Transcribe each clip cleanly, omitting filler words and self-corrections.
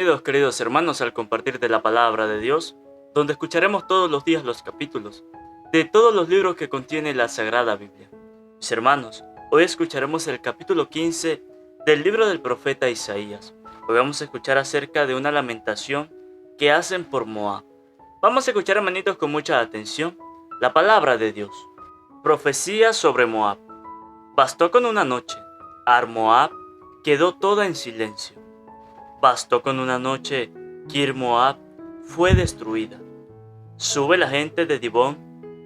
bienvenidos queridos hermanos al compartir de la palabra de Dios, donde escucharemos todos los días los capítulos de todos los libros que contiene la Sagrada Biblia. Mis hermanos, hoy escucharemos el capítulo 15 del libro del profeta Isaías. Hoy vamos a escuchar acerca de una lamentación que hacen por Moab. Vamos a escuchar, hermanitos, con mucha atención la palabra de Dios. Profecía sobre Moab. Bastó con una noche. Ar-Moab quedó toda en silencio. Bastó con una noche, Kir-Moab fue destruida. Sube la gente de Dibón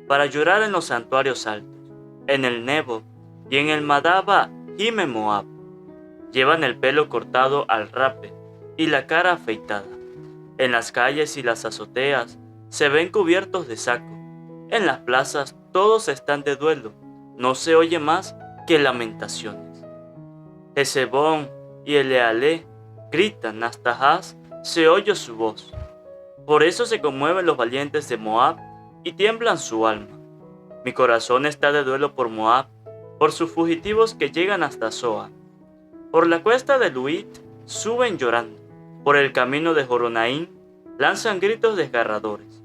para llorar en los santuarios altos, en el Nebo y en el Madaba gime Moab. Llevan el pelo cortado al rape y la cara afeitada. En las calles y las azoteas se ven cubiertos de saco. En las plazas todos están de duelo, no se oye más que lamentaciones. Hesebón y Elealé gritan, hasta Jaz se oye su voz. Por eso se conmueven los valientes de Moab y tiemblan su alma. Mi corazón está de duelo por Moab, por sus fugitivos que llegan hasta Zoar. Por la cuesta de Luit suben llorando, por el camino de Joronaín lanzan gritos desgarradores.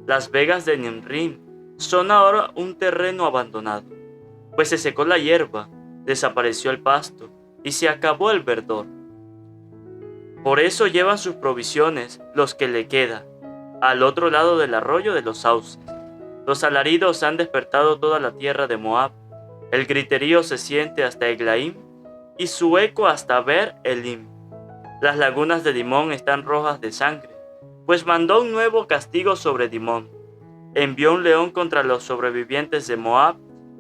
Las vegas de Nimrim son ahora un terreno abandonado, pues se secó la hierba, desapareció el pasto y se acabó el verdor. Por eso llevan sus provisiones los que le queda, al otro lado del arroyo de los sauces. Los alaridos han despertado toda la tierra de Moab, el griterío se siente hasta Eglaim y su eco hasta Ver Elim. Las lagunas de Dimón están rojas de sangre, pues mandó un nuevo castigo sobre Dimón. Envió un león contra los sobrevivientes de Moab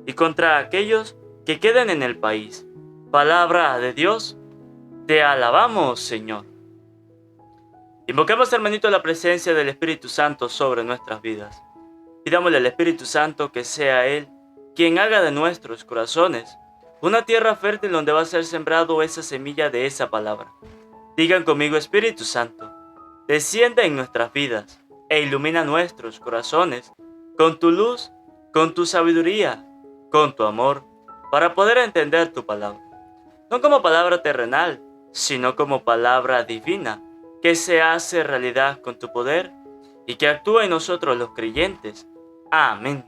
y contra aquellos que queden en el país. Palabra de Dios, te alabamos, Señor. Invocamos, hermanito, la presencia del Espíritu Santo sobre nuestras vidas. Pidámosle al Espíritu Santo que sea Él quien haga de nuestros corazones una tierra fértil donde va a ser sembrado esa semilla de esa palabra. Digan conmigo: Espíritu Santo, desciende en nuestras vidas e ilumina nuestros corazones con tu luz, con tu sabiduría, con tu amor, para poder entender tu palabra. No como palabra terrenal, sino como palabra divina, que se hace realidad con tu poder y que actúa en nosotros los creyentes. Amén.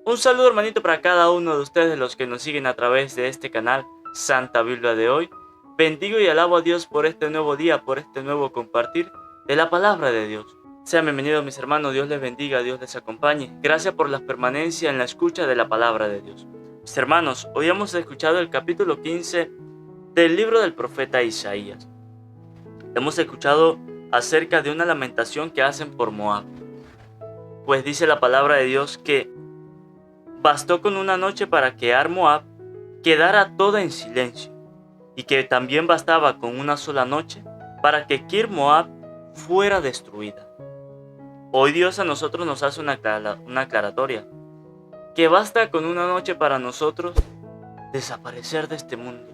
Un saludo, hermanito, para cada uno de ustedes, los que nos siguen a través de este canal Santa Biblia de hoy. Bendigo y alabo a Dios por este nuevo día, por este nuevo compartir de la palabra de Dios. Sean bienvenidos, mis hermanos, Dios les bendiga, Dios les acompañe. Gracias por la permanencia en la escucha de la palabra de Dios. Mis hermanos, hoy hemos escuchado el capítulo 15 del libro del profeta Isaías. Hemos escuchado acerca de una lamentación que hacen por Moab. Pues dice la palabra de Dios que bastó con una noche para que Ar-Moab quedara toda en silencio, y que también bastaba con una sola noche para que Kir-Moab fuera destruida. Hoy Dios a nosotros nos hace una aclaratoria, que basta con una noche para nosotros desaparecer de este mundo,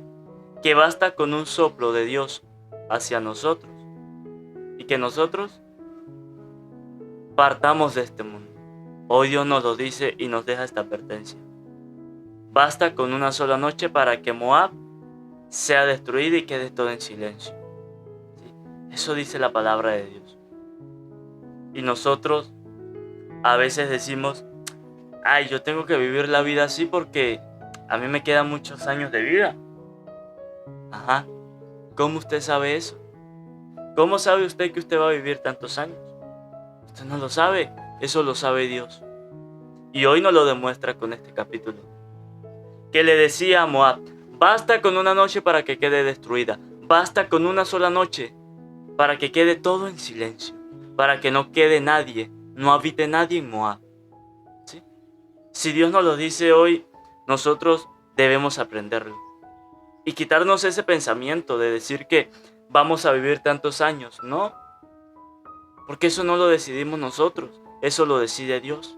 que basta con un soplo de Dios hacia nosotros y que nosotros partamos de este mundo. Hoy Dios nos lo dice y nos deja esta advertencia. Basta con una sola noche para que Moab sea destruida y quede todo en silencio. ¿Sí? Eso dice la palabra de Dios. Y nosotros a veces decimos: ay, yo tengo que vivir la vida así porque a mí me quedan muchos años de vida. Ajá. ¿Cómo usted sabe eso? ¿Cómo sabe usted que usted va a vivir tantos años? Usted no lo sabe, eso lo sabe Dios. Y hoy nos lo demuestra con este capítulo. Que le decía a Moab: basta con una noche para que quede destruida. Basta con una sola noche para que quede todo en silencio. Para que no quede nadie, no habite nadie en Moab. ¿Sí? Si Dios nos lo dice hoy, nosotros debemos aprenderlo. Y quitarnos ese pensamiento de decir que vamos a vivir tantos años. No, porque eso no lo decidimos nosotros, eso lo decide Dios.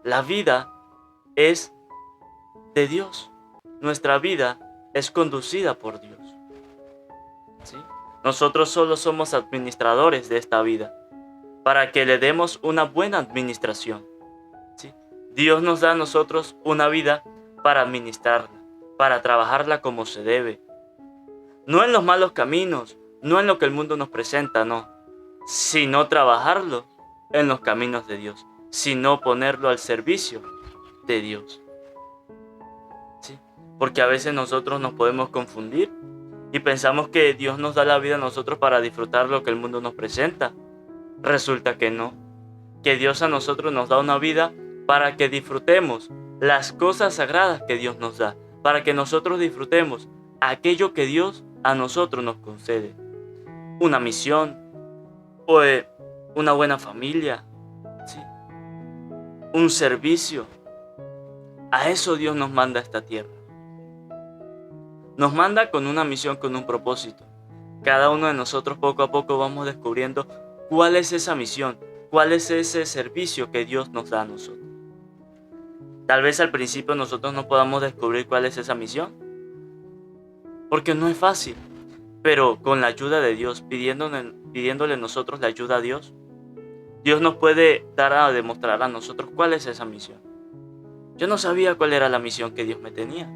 La vida es de Dios. Nuestra vida es conducida por Dios. ¿Sí? Nosotros solo somos administradores de esta vida, para que le demos una buena administración. ¿Sí? Dios nos da a nosotros una vida para administrarla, para trabajarla como se debe. No en los malos caminos, no en lo que el mundo nos presenta, no, sino trabajarlo en los caminos de Dios, sino ponerlo al servicio de Dios. ¿Sí? Porque a veces nosotros nos podemos confundir y pensamos que Dios nos da la vida a nosotros para disfrutar lo que el mundo nos presenta. Resulta que no, que Dios a nosotros nos da una vida para que disfrutemos las cosas sagradas que Dios nos da, para que nosotros disfrutemos aquello que Dios a nosotros nos concede. Una misión, o una buena familia, ¿sí? Un servicio. A eso Dios nos manda a esta tierra. Nos manda con una misión, con un propósito. Cada uno de nosotros poco a poco vamos descubriendo cuál es esa misión, cuál es ese servicio que Dios nos da a nosotros. Tal vez al principio nosotros no podamos descubrir cuál es esa misión, porque no es fácil, pero con la ayuda de Dios, pidiéndole nosotros la ayuda a Dios, Dios nos puede dar a demostrar a nosotros cuál es esa misión. Yo no sabía cuál era la misión que Dios me tenía,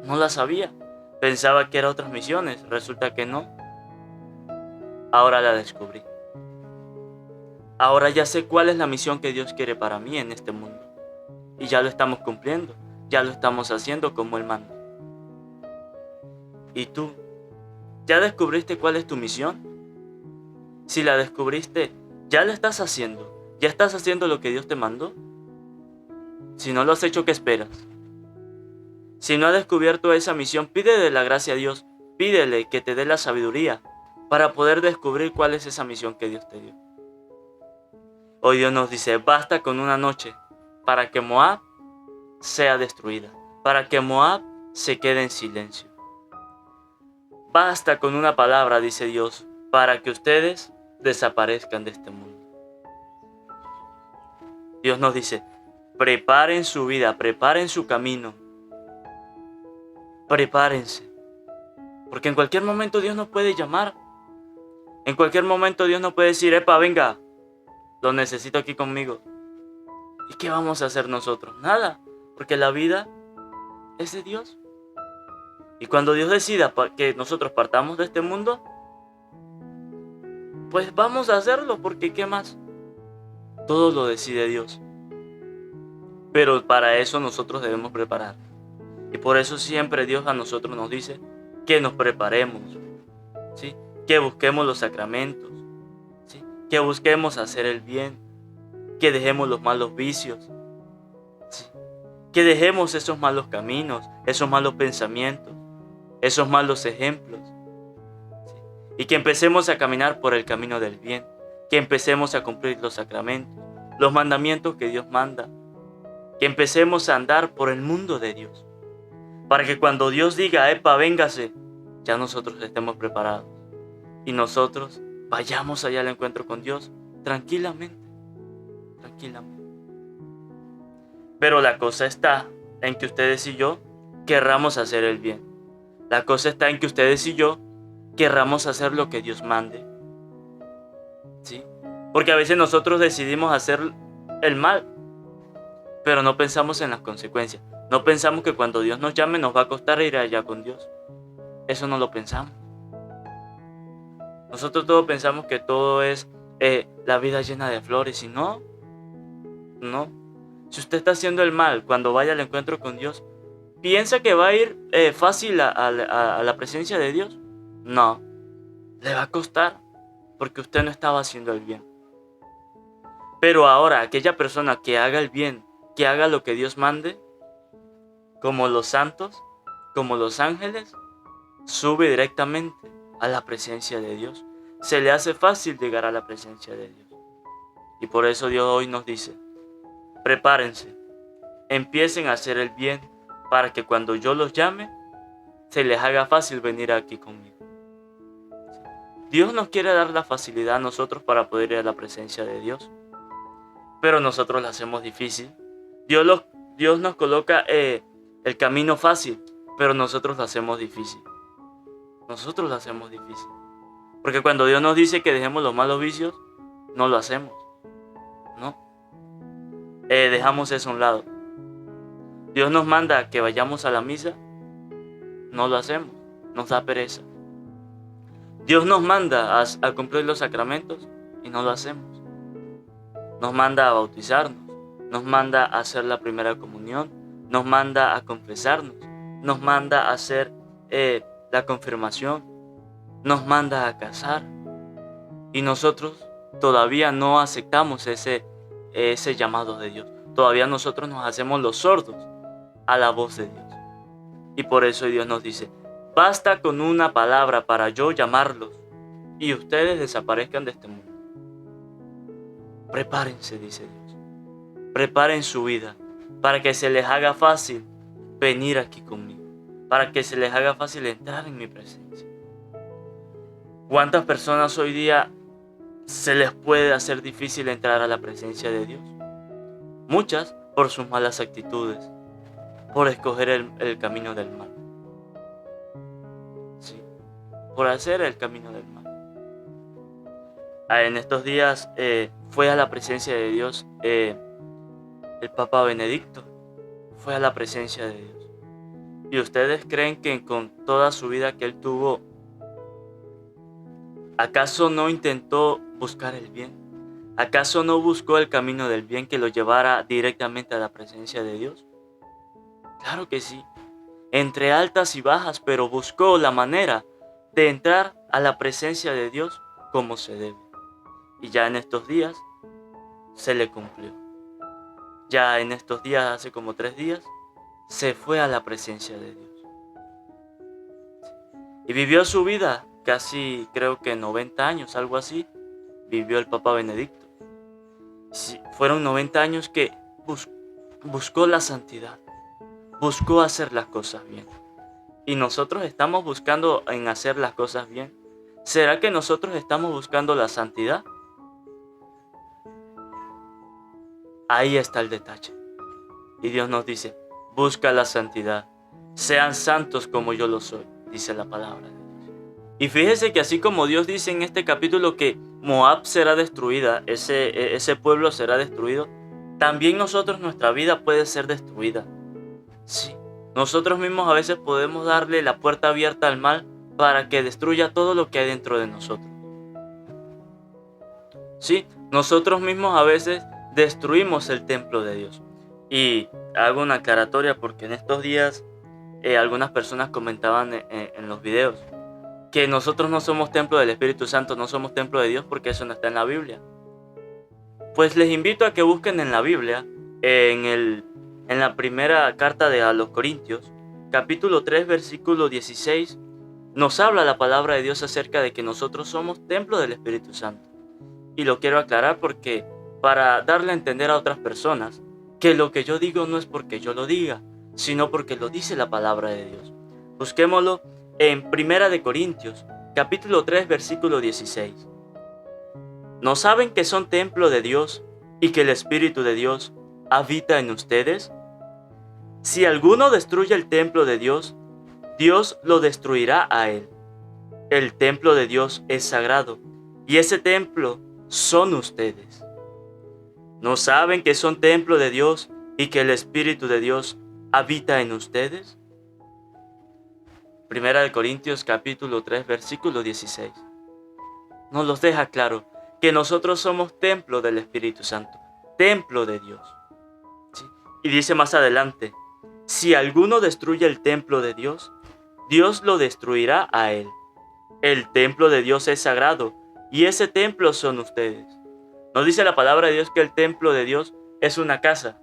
no la sabía, pensaba que eran otras misiones, resulta que no. Ahora la descubrí. Ahora ya sé cuál es la misión que Dios quiere para mí en este mundo. Y ya lo estamos cumpliendo, ya lo estamos haciendo como Él manda. ¿Y tú? ¿Ya descubriste cuál es tu misión? Si la descubriste, ¿ya la estás haciendo? ¿Ya estás haciendo lo que Dios te mandó? Si no lo has hecho, ¿qué esperas? Si no has descubierto esa misión, pídele la gracia a Dios, pídele que te dé la sabiduría para poder descubrir cuál es esa misión que Dios te dio. Hoy Dios nos dice, basta con una noche para que Moab sea destruida, para que Moab se quede en silencio. Basta con una palabra, dice Dios, para que ustedes desaparezcan de este mundo. Dios nos dice, preparen su vida, preparen su camino, prepárense, porque en cualquier momento Dios nos puede llamar, en cualquier momento Dios nos puede decir, epa, venga, lo necesito aquí conmigo. ¿Y qué vamos a hacer nosotros? Nada, porque la vida es de Dios. Y cuando Dios decida que nosotros partamos de este mundo, pues vamos a hacerlo, porque ¿qué más? Todo lo decide Dios. Pero para eso nosotros debemos preparar. Y por eso siempre Dios a nosotros nos dice que nos preparemos, ¿sí? Que busquemos los sacramentos, ¿sí? Que busquemos hacer el bien, que dejemos los malos vicios, ¿sí? Que dejemos esos malos caminos, esos malos pensamientos, esos malos ejemplos, ¿sí? Y que empecemos a caminar por el camino del bien, que empecemos a cumplir los sacramentos, los mandamientos que Dios manda, que empecemos a andar por el mundo de Dios, para que cuando Dios diga, epa, véngase, ya nosotros estemos preparados y nosotros vayamos allá al encuentro con Dios tranquilamente. Pero la cosa está en que ustedes y yo querramos hacer el bien. La cosa está en que ustedes y yo querramos hacer lo que Dios mande, ¿sí? Porque a veces nosotros decidimos hacer el mal, pero no pensamos en las consecuencias. No pensamos que cuando Dios nos llame nos va a costar ir allá con Dios. Eso no lo pensamos. Nosotros todos pensamos que todo es la vida llena de flores y no. Si usted está haciendo el mal cuando vaya al encuentro con Dios, ¿piensa que va a ir fácil a la presencia de Dios? No, le va a costar porque usted no estaba haciendo el bien. Pero ahora aquella persona que haga el bien, que haga lo que Dios mande, como los santos, como los ángeles, sube directamente a la presencia de Dios. Se le hace fácil llegar a la presencia de Dios. Y por eso Dios hoy nos dice, prepárense, empiecen a hacer el bien para que cuando yo los llame, se les haga fácil venir aquí conmigo. Dios nos quiere dar la facilidad a nosotros para poder ir a la presencia de Dios, pero nosotros la hacemos difícil. Dios nos coloca el camino fácil, pero nosotros lo hacemos difícil. Nosotros lo hacemos difícil. Porque cuando Dios nos dice que dejemos los malos vicios, no lo hacemos. No. Dejamos eso a un lado. Dios nos manda que vayamos a la misa, no lo hacemos. Nos da pereza. Dios nos manda a cumplir los sacramentos y no lo hacemos. Nos manda a bautizarnos, nos manda a hacer la primera comunión, nos manda a confesarnos, nos manda a hacer la confirmación, nos manda a casar. Y nosotros todavía no aceptamos ese llamado de Dios. Todavía nosotros nos hacemos los sordos a la voz de Dios. Y por eso Dios nos dice, basta con una palabra para yo llamarlos y ustedes desaparezcan de este mundo. Prepárense, dice Dios. Preparen su vida para que se les haga fácil venir aquí conmigo. Para que se les haga fácil entrar en mi presencia. ¿Cuántas personas hoy día se les puede hacer difícil entrar a la presencia de Dios? Muchas por sus malas actitudes, por escoger el camino del mal. Sí, por hacer el camino del mal. En estos días fue a la presencia de Dios el Papa Benedicto. Fue a la presencia de Dios. ¿Y ustedes creen que con toda su vida que él tuvo, acaso no intentó buscar el bien? ¿Acaso no buscó el camino del bien que lo llevara directamente a la presencia de Dios? Claro que sí, entre altas y bajas, pero buscó la manera de entrar a la presencia de Dios como se debe. Y ya en estos días se le cumplió. Ya en estos días, hace como 3 días, se fue a la presencia de Dios. Y vivió su vida, casi creo que 90 años, algo así, vivió el Papa Benedicto. Sí, fueron 90 años que buscó la santidad, buscó hacer las cosas bien. Y nosotros estamos buscando en hacer las cosas bien. ¿Será que nosotros estamos buscando la santidad? Ahí está el detalle. Y Dios nos dice, busca la santidad. Sean santos como yo lo soy, dice la palabra de Dios. Y fíjese que así como Dios dice en este capítulo que Moab será destruida, ese pueblo será destruido, también nosotros, nuestra vida puede ser destruida. Sí, nosotros mismos a veces podemos darle la puerta abierta al mal para que destruya todo lo que hay dentro de nosotros. Sí, nosotros mismos a veces destruimos el templo de Dios. Y hago una aclaratoria porque en estos días algunas personas comentaban en los videos que nosotros no somos templo del Espíritu Santo, no somos templo de Dios porque eso no está en la Biblia. Pues les invito a que busquen en la Biblia, en la primera carta a los Corintios, capítulo 3, versículo 16, nos habla la palabra de Dios acerca de que nosotros somos templo del Espíritu Santo. Y lo quiero aclarar porque para darle a entender a otras personas que lo que yo digo no es porque yo lo diga, sino porque lo dice la palabra de Dios. Busquémoslo en Primera de Corintios, capítulo 3, versículo 16. ¿No saben que son templo de Dios y que el Espíritu de Dios habita en ustedes? Si alguno destruye el templo de Dios, Dios lo destruirá a él. El templo de Dios es sagrado y ese templo son ustedes. ¿No saben que son templo de Dios y que el Espíritu de Dios habita en ustedes? Primera de Corintios capítulo 3 versículo 16. Nos los deja claro que nosotros somos templo del Espíritu Santo, templo de Dios. ¿Sí? Y dice más adelante, si alguno destruye el templo de Dios, Dios lo destruirá a él. El templo de Dios es sagrado y ese templo son ustedes. No dice la palabra de Dios que el templo de Dios es una casa.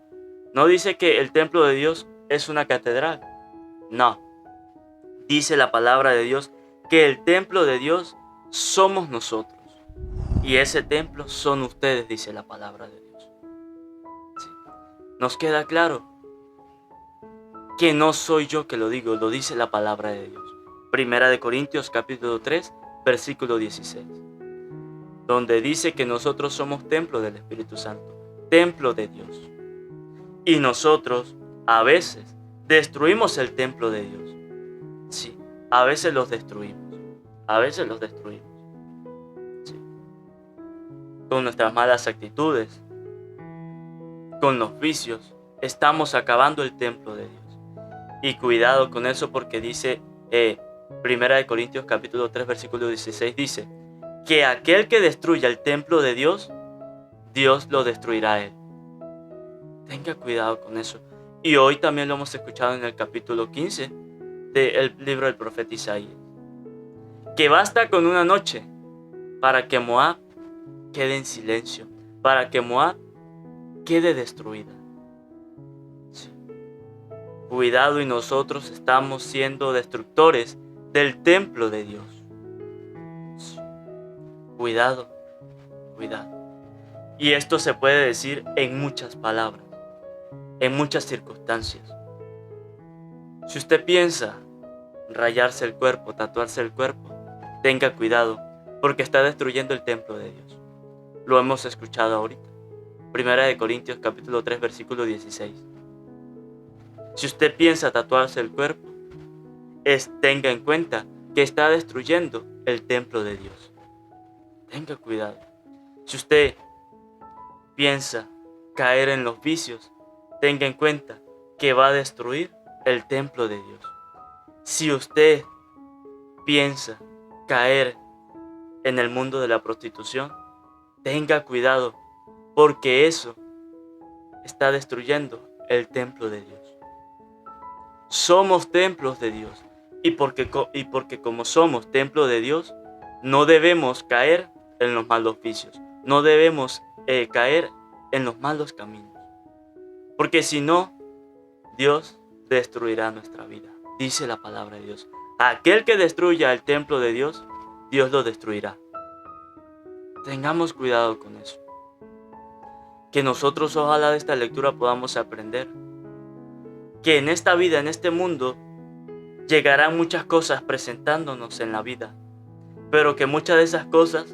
No dice que el templo de Dios es una catedral. No. Dice la palabra de Dios que el templo de Dios somos nosotros. Y ese templo son ustedes, dice la palabra de Dios. ¿Sí? Nos queda claro que no soy yo que lo digo, lo dice la palabra de Dios. Primera de Corintios capítulo 3, versículo 16. Donde dice que nosotros somos templo del Espíritu Santo, templo de Dios. Y nosotros a veces destruimos el templo de Dios. Sí, a veces los destruimos. A veces los destruimos. Sí. Con nuestras malas actitudes, con los vicios, estamos acabando el templo de Dios. Y cuidado con eso porque dice Primera de Corintios capítulo 3 versículo 16 dice que aquel que destruya el templo de Dios, Dios lo destruirá a él. Tenga cuidado con eso. Y hoy también lo hemos escuchado en el capítulo 15 del libro del profeta Isaías. Que basta con una noche para que Moab quede en silencio, para que Moab quede destruida. Sí. Cuidado, y nosotros estamos siendo destructores del templo de Dios. Sí. Cuidado, cuidado. Y esto se puede decir en muchas palabras, en muchas circunstancias. Si usted piensa rayarse el cuerpo, tatuarse el cuerpo, tenga cuidado, porque está destruyendo el templo de Dios. Lo hemos escuchado ahorita. Primera de Corintios capítulo 3 versículo 16. Si usted piensa tatuarse el cuerpo, tenga en cuenta que está destruyendo el templo de Dios. Tenga cuidado. Si usted piensa caer en los vicios, tenga en cuenta que va a destruir el templo de Dios. Si usted piensa caer en el mundo de la prostitución, tenga cuidado, porque eso está destruyendo el templo de Dios. Somos templos de Dios, y porque como somos templo de Dios, no debemos caer en los malos vicios, no debemos caer en los malos caminos, porque si no, Dios destruirá nuestra vida. Dice la palabra de Dios: aquel que destruya el templo de Dios, Dios lo destruirá. Tengamos cuidado con eso. Que nosotros, ojalá, de esta lectura podamos aprender que en esta vida, en este mundo, llegarán muchas cosas presentándonos en la vida, pero que muchas de esas cosas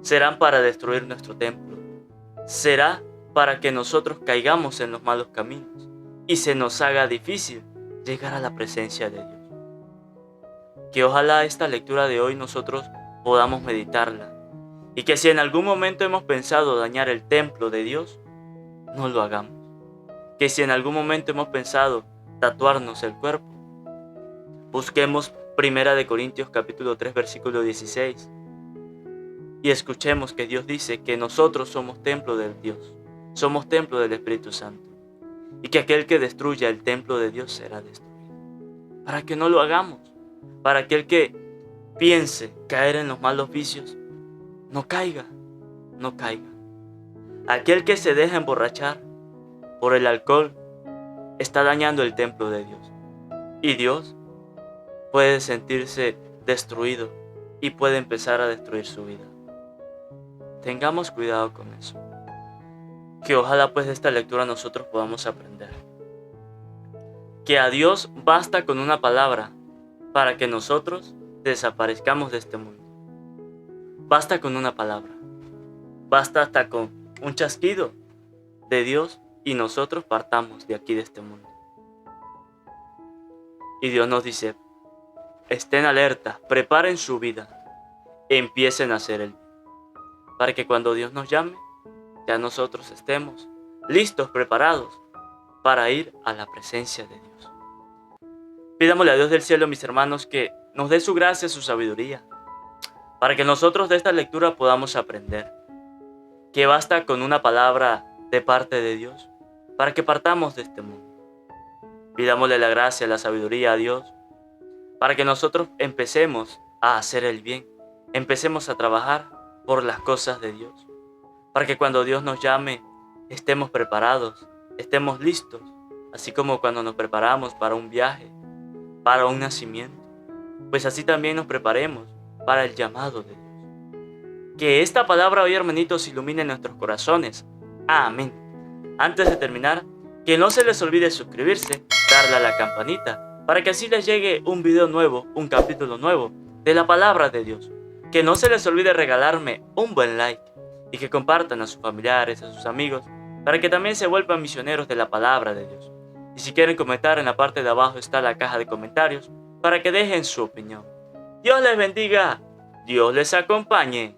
serán para destruir nuestro templo. Será para que nosotros caigamos en los malos caminos y se nos haga difícil llegar a la presencia de Dios. Que ojalá esta lectura de hoy nosotros podamos meditarla, y que si en algún momento hemos pensado dañar el templo de Dios, no lo hagamos. Que si en algún momento hemos pensado tatuarnos el cuerpo, busquemos Primera de Corintios capítulo 3 versículo 16 y escuchemos que Dios dice que nosotros somos templo del Dios, somos templo del Espíritu Santo, y que aquel que destruya el templo de Dios será destruido. Para que no lo hagamos, para que el que piense caer en los malos vicios no caiga. Aquel que se deja emborrachar por el alcohol está dañando el templo de Dios, y Dios puede sentirse destruido y puede empezar a destruir su vida. Tengamos cuidado con eso. Que ojalá pues de esta lectura nosotros podamos aprender que a Dios basta con una palabra para que nosotros desaparezcamos de este mundo. Basta con una palabra. Basta hasta con un chasquido de Dios y nosotros partamos de aquí, de este mundo. Y Dios nos dice: estén alerta, preparen su vida, empiecen a hacer el bien, para que cuando Dios nos llame, ya nosotros estemos listos, preparados para ir a la presencia de Dios. Pidámosle a Dios del cielo, mis hermanos, que nos dé su gracia, su sabiduría, para que nosotros de esta lectura podamos aprender que basta con una palabra de parte de Dios para que partamos de este mundo. Pidámosle la gracia, la sabiduría a Dios, para que nosotros empecemos a hacer el bien, empecemos a trabajar por las cosas de Dios, para que cuando Dios nos llame estemos preparados, estemos listos, así como cuando nos preparamos para un viaje, para un nacimiento, pues así también nos preparemos para el llamado de Dios. Que esta palabra hoy, hermanitos, ilumine nuestros corazones. Amén. Antes de terminar, que no se les olvide suscribirse, darle a la campanita, para que así les llegue un video nuevo, un capítulo nuevo de la palabra de Dios. Que no se les olvide regalarme un buen like y que compartan a sus familiares, a sus amigos, para que también se vuelvan misioneros de la palabra de Dios. Y si quieren comentar, en la parte de abajo está la caja de comentarios para que dejen su opinión. Dios les bendiga, Dios les acompañe.